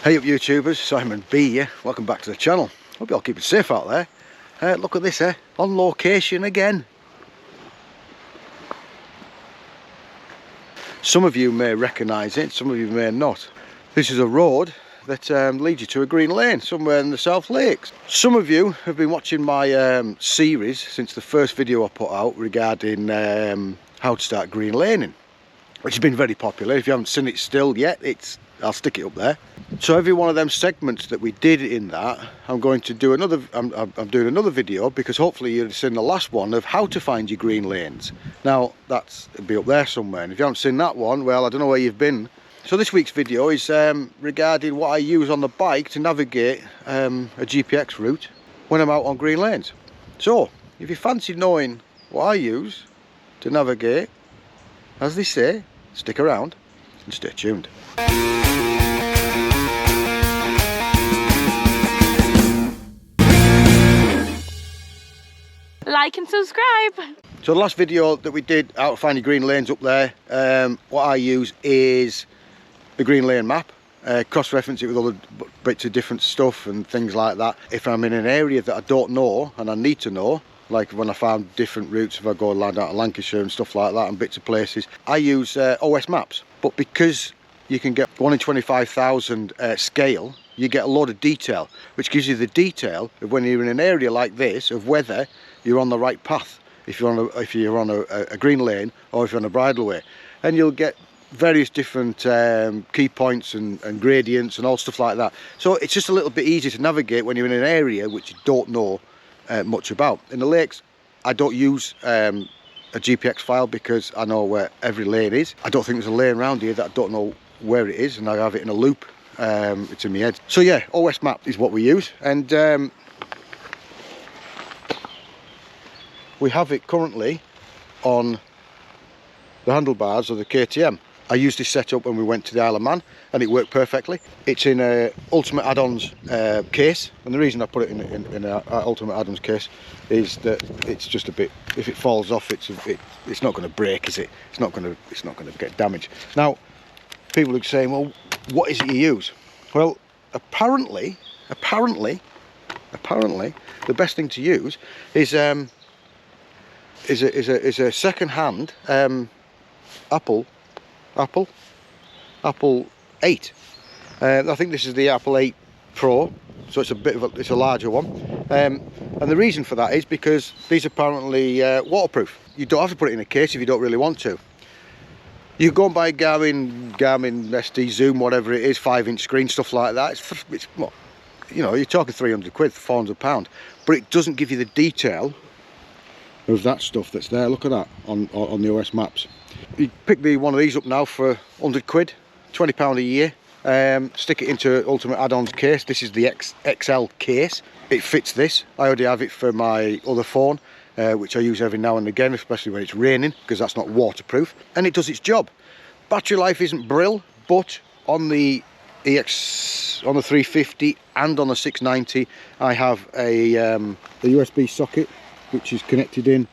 Hey up YouTubers, Simon B here, welcome back to the channel. Hope you all keeping safe out there. Look at this, on location again. Some of you may recognise it, some of you may not. This is a road that leads you to a green lane somewhere in the South Lakes. Some of you have been watching my series since the first video I put out regarding how to start green laning, which has been very popular. If you haven't seen it still yet, I'll stick it up there. So every one of them segments that we did in that, I'm going to do another. I'm doing another video because hopefully you've seen the last one of how to find your green lanes. Now it'll be up there somewhere, and if you haven't seen that one, well, I don't know where you've been. So this week's video is regarding what I use on the bike to navigate a GPX route when I'm out on green lanes. So if you fancy knowing what I use to navigate, as they say, stick around and stay tuned. Like and subscribe. So the last video that we did out of finding green lanes up there, what I use is the green lane map, cross-reference it with other bits of different stuff and things like that. If I'm in an area that I don't know and I need to know, like when I found different routes, if I go land out of Lancashire and stuff like that and bits of places, I use OS maps. But because you can get 1 in 25,000 scale, you get a lot of detail, which gives you the detail of when you're in an area like this of whether you're on the right path, if you're on a green lane or if you're on a bridleway. And you'll get various different key points and gradients and all stuff like that. So it's just a little bit easier to navigate when you're in an area which you don't know much about. In the lakes, I don't use a GPX file because I know where every lane is. I don't think there's a lane around here that I don't know where it is, and I have it in a loop. It's in my head. So yeah, OS map is what we use, and we have it currently on the handlebars of the KTM. I used this setup when we went to the Isle of Man and it worked perfectly. It's in a Ultimate Add-ons case, and the reason I put it in a Ultimate Add-ons case is that it's just a bit, if it falls off, it's not going to break, is it? It's not going to get damaged. Now people are saying, well, what is it you use? Well, apparently the best thing to use is a second-hand Apple 8. I think this is the Apple 8 Pro, so it's it's a larger one. And the reason for that is because these are apparently waterproof. You don't have to put it in a case if you don't really want to. You go and buy Garmin SD Zoom, whatever it is, 5-inch screen, stuff like that. It's you know, you're talking 300 quid, 400 £, but it doesn't give you the detail of that stuff that's there. Look at that on the OS maps. You pick one of these up now for 100 quid, £20 a year. Stick it into Ultimate Add-ons case. This is the XL case. It fits this. I already have it for my other phone, which I use every now and again, especially when it's raining, because that's not waterproof, and it does its job. Battery life isn't brill, but on the on the 350 and on the 690, I have a USB socket which is connected in.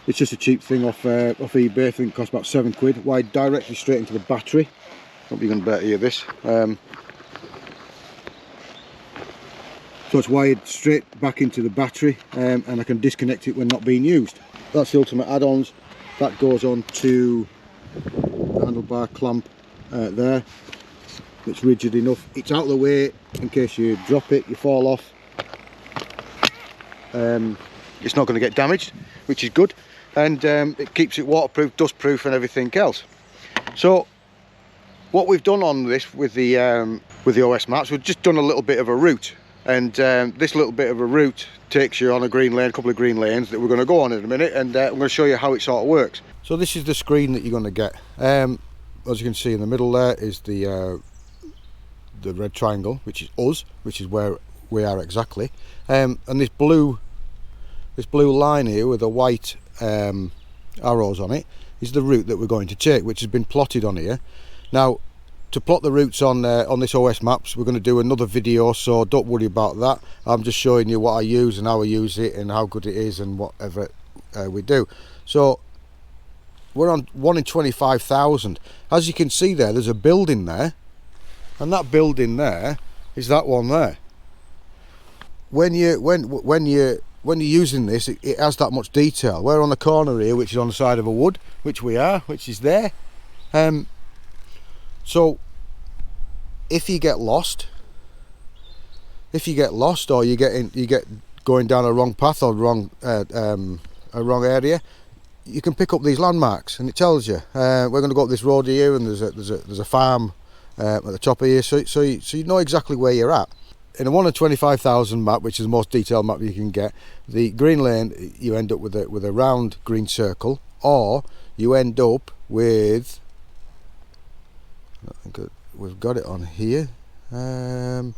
It's just a cheap thing off eBay. I think it costs about 7 quid. Wired directly straight into the battery. Hope you're going to better hear this. So it's wired straight back into the battery, and I can disconnect it when not being used. That's the Ultimate Add-ons. That goes on to the handlebar clamp there. It's rigid enough. It's out of the way in case you drop it, you fall off. It's not going to get damaged, which is good, and it keeps it waterproof, dustproof, and everything else. So what we've done on this with the OS maps, we've just done a little bit of a route, and this little bit of a route takes you on a green lane, a couple of green lanes that we're going to go on in a minute, and I'm going to show you how it sort of works. So this is the screen that you're going to get. As you can see in the middle there is the red triangle, which is us, which is where we are exactly, and this blue line here with the white arrows on it is the route that we're going to take, which has been plotted on here. Now, to plot the routes on this OS maps, we're going to do another video, so don't worry about that. I'm just showing you what I use and how I use it and how good it is and whatever we do. So we're on 1 in 25,000. As you can see there, there's a building there and that building there is that one there. When you're using this, it has that much detail. We're on the corner here, which is on the side of a wood, which is there. So if you get lost, or you get going down a wrong path or a wrong area, you can pick up these landmarks, and it tells you we're going to go up this road here, and there's a farm at the top of here, so you know exactly where you're at. In a 1 in 25,000 map, which is the most detailed map you can get, the green lane, you end up with a round green circle, or you end up with, I think we've got it on here. No,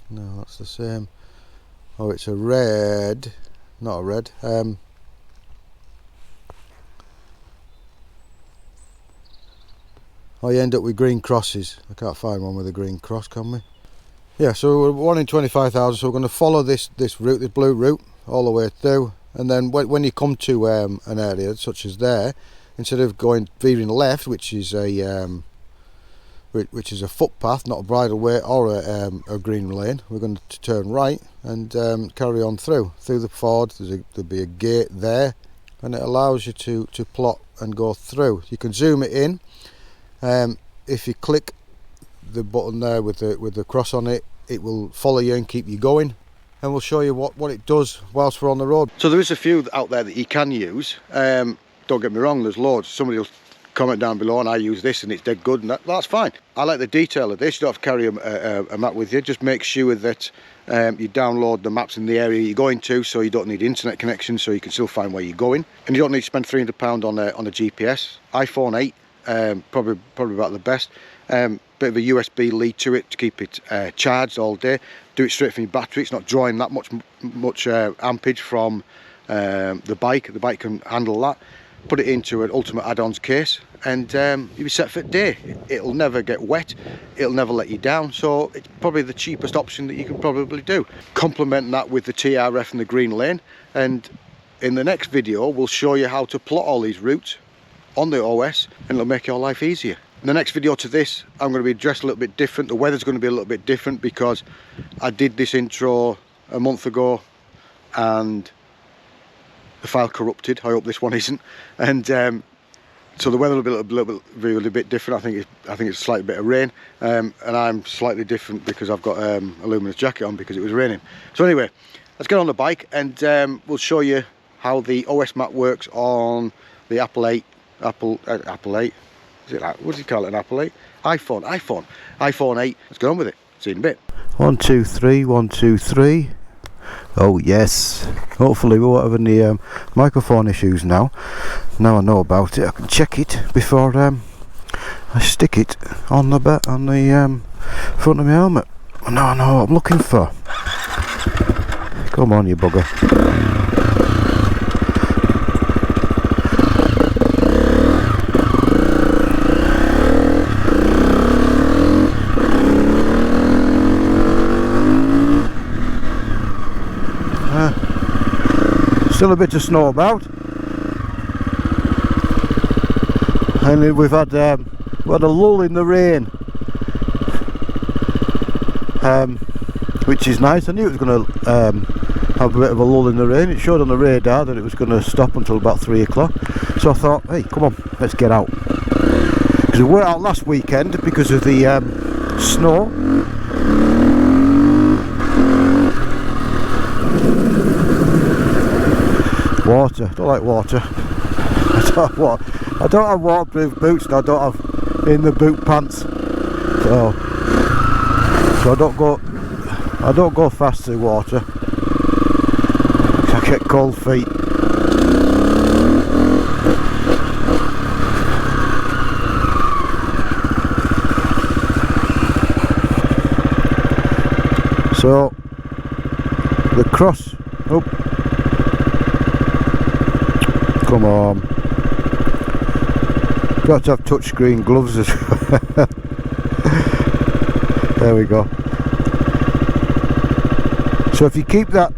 that's the same. Oh, it's a red, not a red. Oh, you end up with green crosses. I can't find one with a green cross, can we? Yeah, so we're 1 in 25,000, so we're going to follow this route, this blue route, all the way through. And then when you come to an area such as there, instead of veering left, which is a footpath, not a bridle way or a green lane, we're going to turn right and carry on through the ford. There'll be a gate there, and it allows you to plot and go through. You can zoom it in. If you click the button there with the cross on it, it will follow you and keep you going, and we'll show you what it does whilst we're on the road. So there is a few out there that you can use. Don't get me wrong, there's loads. Somebody will comment down below and I use this and it's dead good, and that's fine. I like the detail of this. You don't have to carry a map with you. Just make sure that you download the maps in the area you're going to, so you don't need internet connection, so you can still find where you're going, and you don't need to spend £300 on a GPS. iPhone 8, probably about the best. Bit of a USB lead to it to keep it charged all day. Do it straight from your battery. It's not drawing that much ampage from the bike. The bike can handle that. Put it into an ultimate add-ons case, and you'll be set for the day. It'll never get wet, it'll never let you down, so it's probably the cheapest option that you can probably do. Complement that with the TRF and the green lane, and in the next video we'll show you how to plot all these routes on the OS, and it'll make your life easier. In the next video to this, I'm going to be dressed a little bit different. The weather's going to be a little bit different because I did this intro a month ago and the file corrupted. I hope this one isn't. And so the weather will be a little bit different. I think it's a slight bit of rain, and I'm slightly different because I've got a luminous jacket on because it was raining. So anyway, let's get on the bike, and we'll show you how the OS map works on the Apple 8. Apple 8. Is it that? What do you call it? An Apple 8? iPhone 8. Let's get on with it. See you in a bit. 1 2 3 1 2 3. Oh yes. Hopefully we won't have any microphone issues now. Now I know about it, I can check it before I stick it on the front of my helmet. Now I know what I'm looking for. Come on, you bugger. Still a bit of snow about, and we've had a lull in the rain, which is nice. I knew it was going to have a bit of a lull in the rain. It showed on the radar that it was going to stop until about 3 o'clock, so I thought, hey, come on, let's get out, because we were out last weekend because of the snow. Water, I don't like water. I don't have waterproof boots, and I don't have in the boot pants, so I don't go fast through water. I get cold feet. So the cross. Oh. Come on. Got to have touchscreen gloves as well. There we go. So if you keep that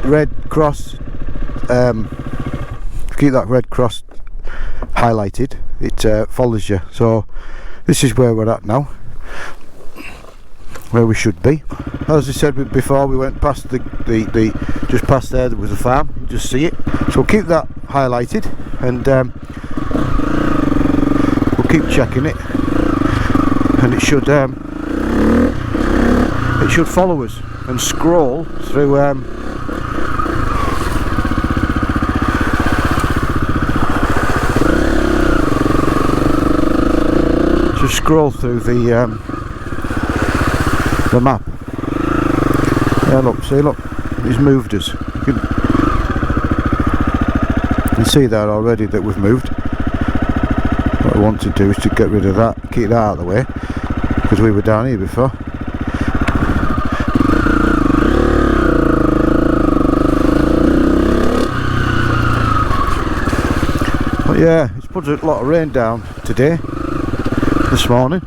red cross highlighted, it follows you. So this is where we're at now. where we should be. As I said before, we went past the just past there was a farm. You just see it. So we'll keep that highlighted, and we'll keep checking it, and it should follow us and scroll through the map. Yeah, look, see, look, he's moved us. You can see there already that we've moved. What I want to do is to get rid of that, keep that out of the way, because we were down here before. But yeah, it's put a lot of rain down today, this morning.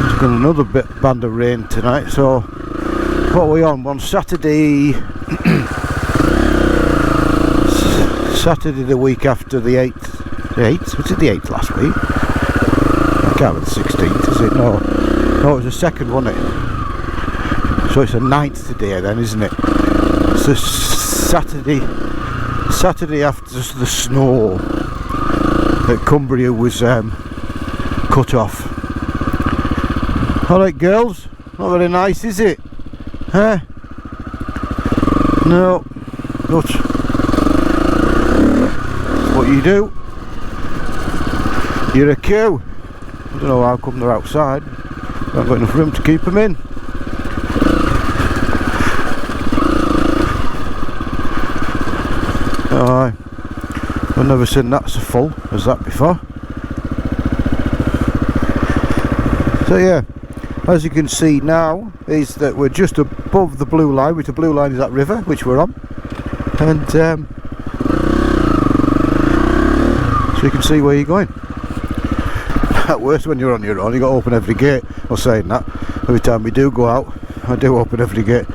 It's got another band of rain tonight. So what are we on Saturday? Saturday the week after the 8th. The 8th? Was it the 8th last week? I can't remember, the 16th, is it? No, it was the 2nd, wasn't it? So it's the 9th today then, isn't it? It's the Saturday after the snow that Cumbria was cut off. Alright girls, not very nice, is it? Huh? No, but what you do, you're a queue. I don't know how come they're outside. I've got enough room to keep them in. Aye, I've never seen that so full as that before. So yeah, as you can see now is that we're just above the blue line, which the blue line is that river which we're on, and so you can see where you're going. At worst, when you're on your own, you got to open every gate. I'm saying that every time we do go out, I do open every gate.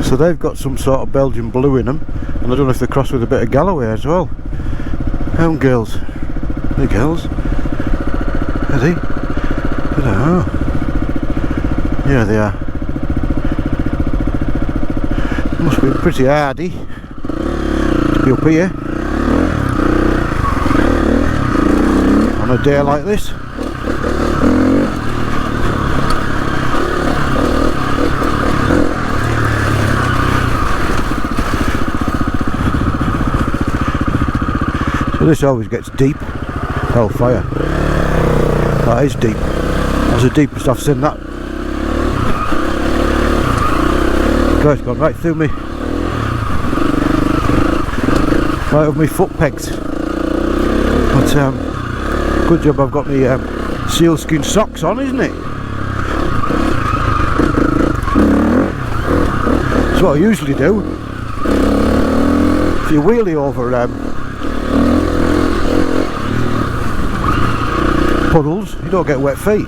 So they've got some sort of Belgian blue in them, and I don't know if they're crossed with a bit of Galloway as well. Home girls. Hey girls. Are they? I don't know. Yeah, they are. Must be pretty hardy to be up here on a day like this. So this always gets deep. Hellfire. That is deep. That's the deepest I've seen that. God, it's gone right through me. Right over my foot pegs. But good job I've got my sealskin socks on, isn't it? That's what I usually do. If you wheelie over puddles, you don't get wet feet.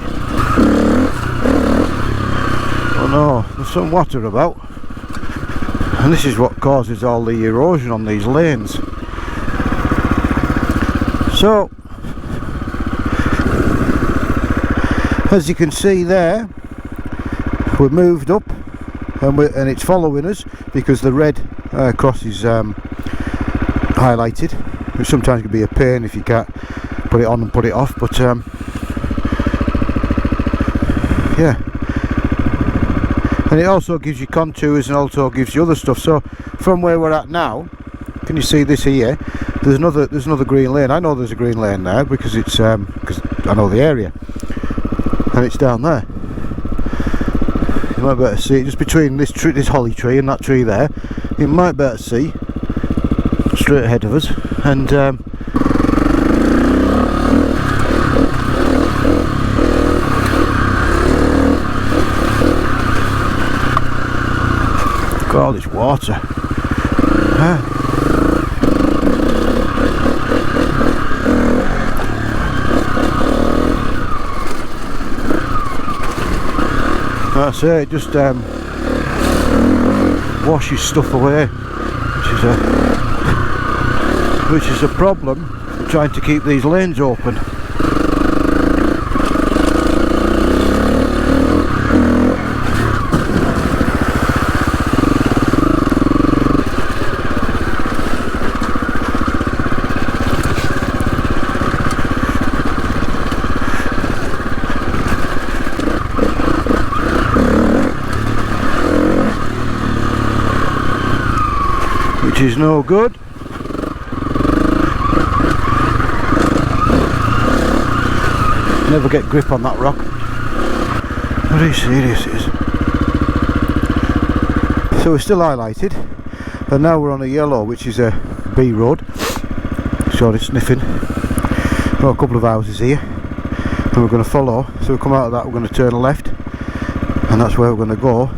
Oh no, there's some water about, and this is what causes all the erosion on these lanes. So as you can see there, we're moved up, and it's following us because the red cross is highlighted, which sometimes can be a pain if you can't put it on and put it off, but yeah, and it also gives you contours and also gives you other stuff. So from where we're at now, can you see this here? There's another green lane. I know there's a green lane there because it's because I know the area, and it's down there. You might better see it just between this holly tree and that tree there. You might better see straight ahead of us, and all this water. That's it, just washes stuff away, which is a problem trying to keep these lanes open. Which is no good. Never get grip on that rock. Very serious it is. So we're still highlighted, and now we're on a yellow, which is a B road. Sorry, sniffing. Got a couple of houses here, and we're going to follow. So we come out of that, we're going to turn left, and that's where we're going to go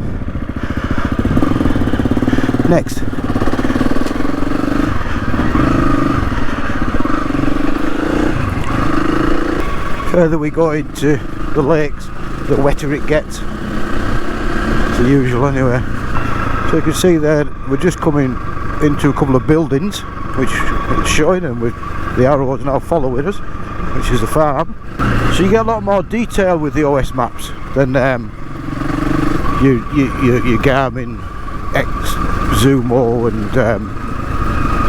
next. Further we go into the lakes, the wetter it gets. It's the usual anyway. So you can see there, we're just coming into a couple of buildings, which it's showing, and with the arrows now following us, which is a farm. So you get a lot more detail with the OS maps than your Garmin X Zumo and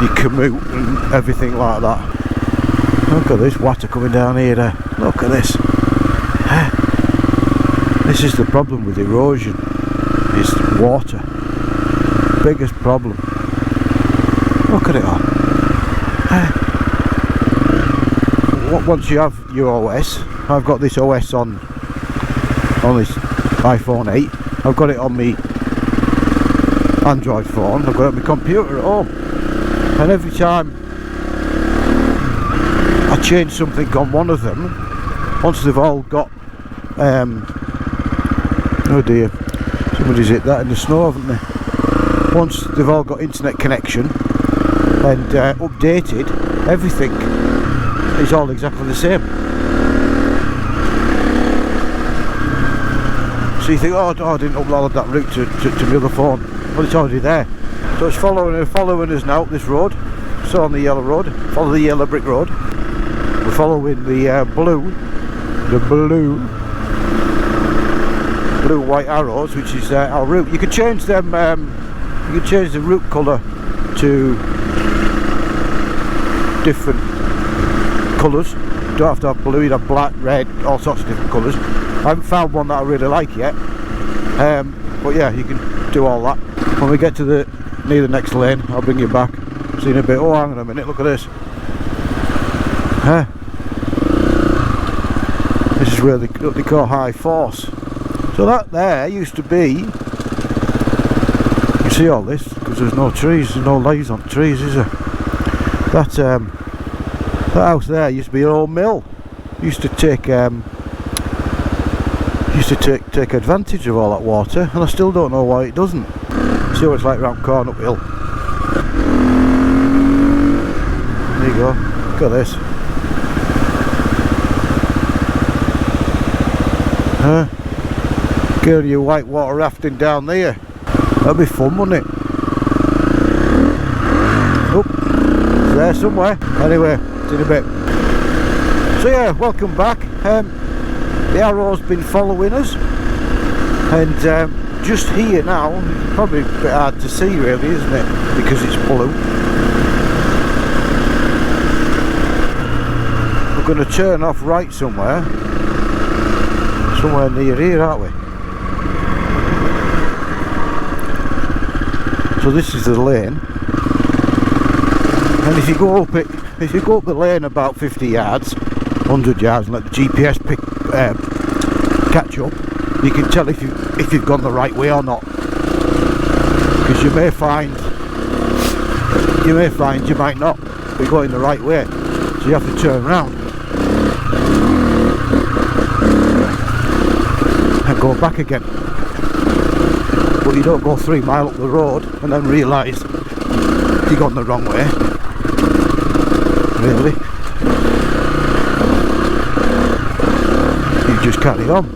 your Komoot and everything like that. Look at this water coming down here. Look at this. This is the problem with erosion. It's water. Biggest problem. Look at it all. Once you have your OS, I've got this OS on this iPhone 8. I've got it on my Android phone. I've got it on my computer at home. And every time I change something on one of them, once they've all got oh dear, somebody's hit that in the snow, haven't they? Once they've all got internet connection and updated, everything is all exactly the same. So you think, oh I didn't upload that route to my other phone. Well, it's already there. So it's following us now up this road. So on the yellow road, follow the yellow brick road. We're following the blue white arrows, which is our route. You can change them. You can change the route colour to different colours. You don't have to have blue. You have black, red, all sorts of different colours. I haven't found one that I really like yet. But yeah, you can do all that. When we get to near the next lane, I'll bring you back. See in a bit. Oh, hang on a minute. Look at this. This is where they call high force. So that there used to be, you see all this, because there's no trees, there's no leaves on trees, is there? That house there used to be an old mill. Used to take take advantage of all that water, and I still don't know why it doesn't. See what it's like round corner uphill. There you go. Look at this. Get your whitewater rafting down there. That'd be fun, wouldn't it? Oh, it's there somewhere. Anyway, it's in a bit. So yeah, welcome back. The arrow's been following us, and just here now, probably a bit hard to see really, isn't it? Because it's blue. We're going to turn off right somewhere near here, aren't we? So this is the lane, and if you go up the lane about 50 yards, 100 yards, and let the GPS catch up, you can tell if you've gone the right way or not. Because you may find you might not be going the right way, so you have to turn around and go back again. But you don't go 3 miles up the road and then realise you've gone the wrong way. Really, you just carry on.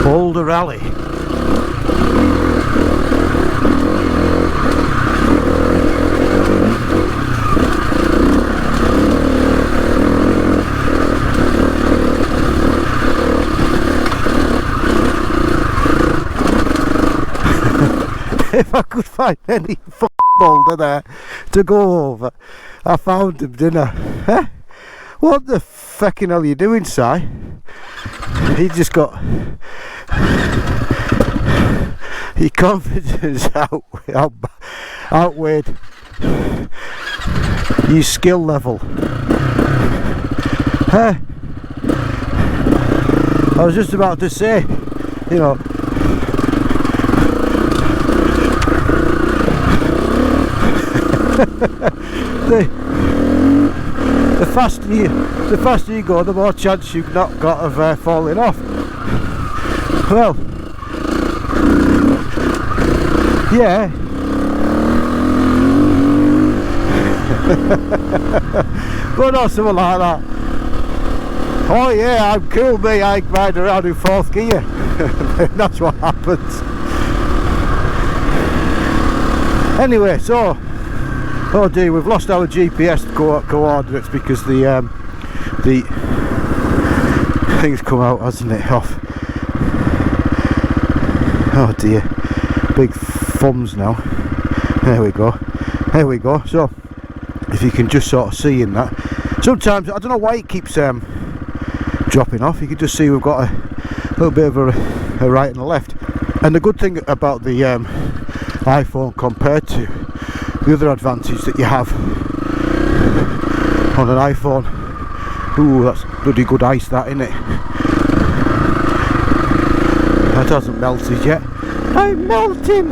Boulder Rally. If I could find any boulder there to go over, I found him, didn't I? Eh? What the feckin' hell are you doing, Si? He just got your confidence outweighed your skill level. Eh? I was just about to say, you know, the faster you go, the more chance you've not got of falling off. Well, yeah. But not something like that. Oh yeah, I'm cool, me, I ride around in 4th gear. That's what happens. Anyway, so, oh dear, we've lost our GPS coordinates because the thing's come out, hasn't it, off. Oh dear, big thumbs now. There we go, there we go. So, if you can just sort of see in that, sometimes, I don't know why it keeps dropping off. You can just see we've got a little bit of a right and a left. And the good thing about the iPhone compared to the other advantage that you have on an iPhone, ooh, that's bloody good ice, that, isn't it? That hasn't melted yet. I'm melting!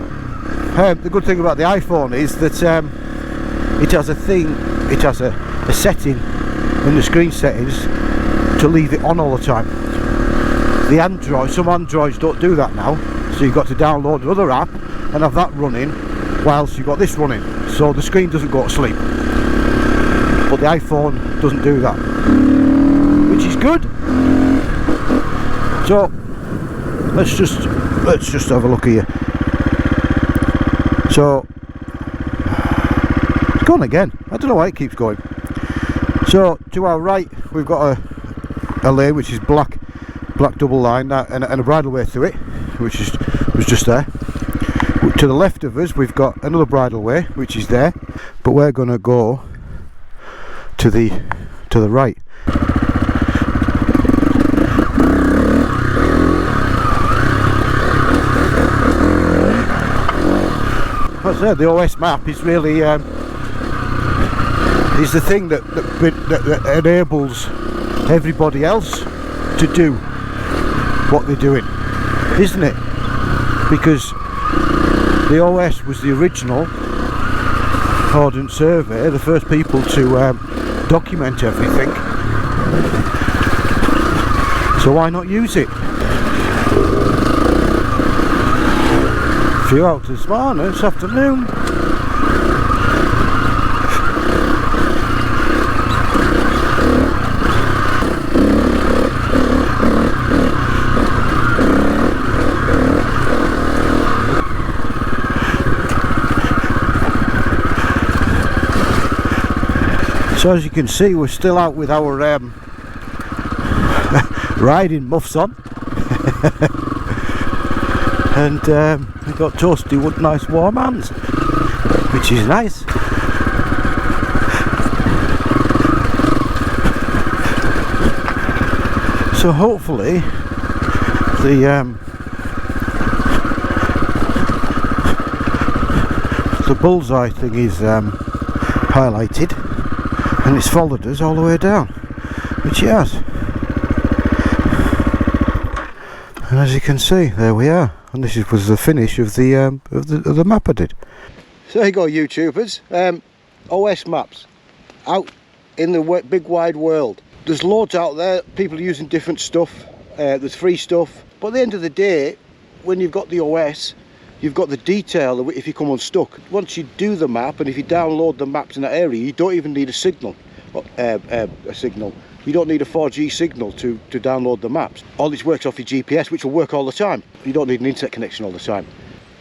The good thing about the iPhone is that it has a thing, it has a setting in the screen settings to leave it on all the time. The Android, some Androids don't do that now, so you've got to download another app and have that running whilst you've got this running, so the screen doesn't go to sleep. But the iPhone doesn't do that, which is good. So let's just have a look here. So it's gone again. I don't know why it keeps going. So to our right we've got a lane which is black double line, and a bridleway through it, which was just there. To the left of us we've got another bridleway which is there, but we're going to go to the right. As I said, the OS map is really is the thing that enables everybody else to do what they're doing, isn't it? Because the OS was the original Ordnance Survey, the first people to document everything. So why not use it? A few out this morning, this afternoon. So as you can see, we're still out with our riding muffs on. And we've got toasty wood, nice warm hands, which is nice. So hopefully the bullseye thing is highlighted, and it's followed us all the way down, which it has. And as you can see, there we are, and this was the finish of the map I did. So there you go, YouTubers. OS maps out in the big wide world. There's loads out there. People are using different stuff. There's free stuff, but at the end of the day, when you've got the OS, you've got the detail of if you come unstuck. Once you do the map, and if you download the maps in that area, you don't even need a signal. You don't need a 4G signal to download the maps. All this works off your GPS, which will work all the time. You don't need an internet connection all the time.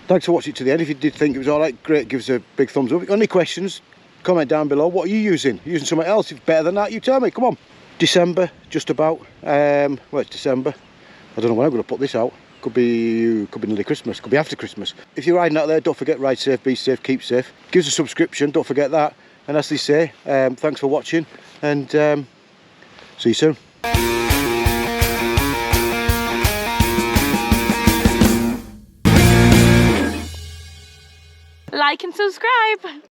Thanks for watching it to the end. If you did think it was alright, great, give us a big thumbs up. If you've got any questions, comment down below. What are you using? Are you using something else? If it's better than that, you tell me, come on. December, just about. Well, it's December. I don't know when I'm going to put this out. Could be nearly Christmas, could be after Christmas. If you're riding out there, don't forget, ride safe, be safe, keep safe. Give us a subscription, don't forget that. And as they say, thanks for watching, and see you soon. Like and subscribe.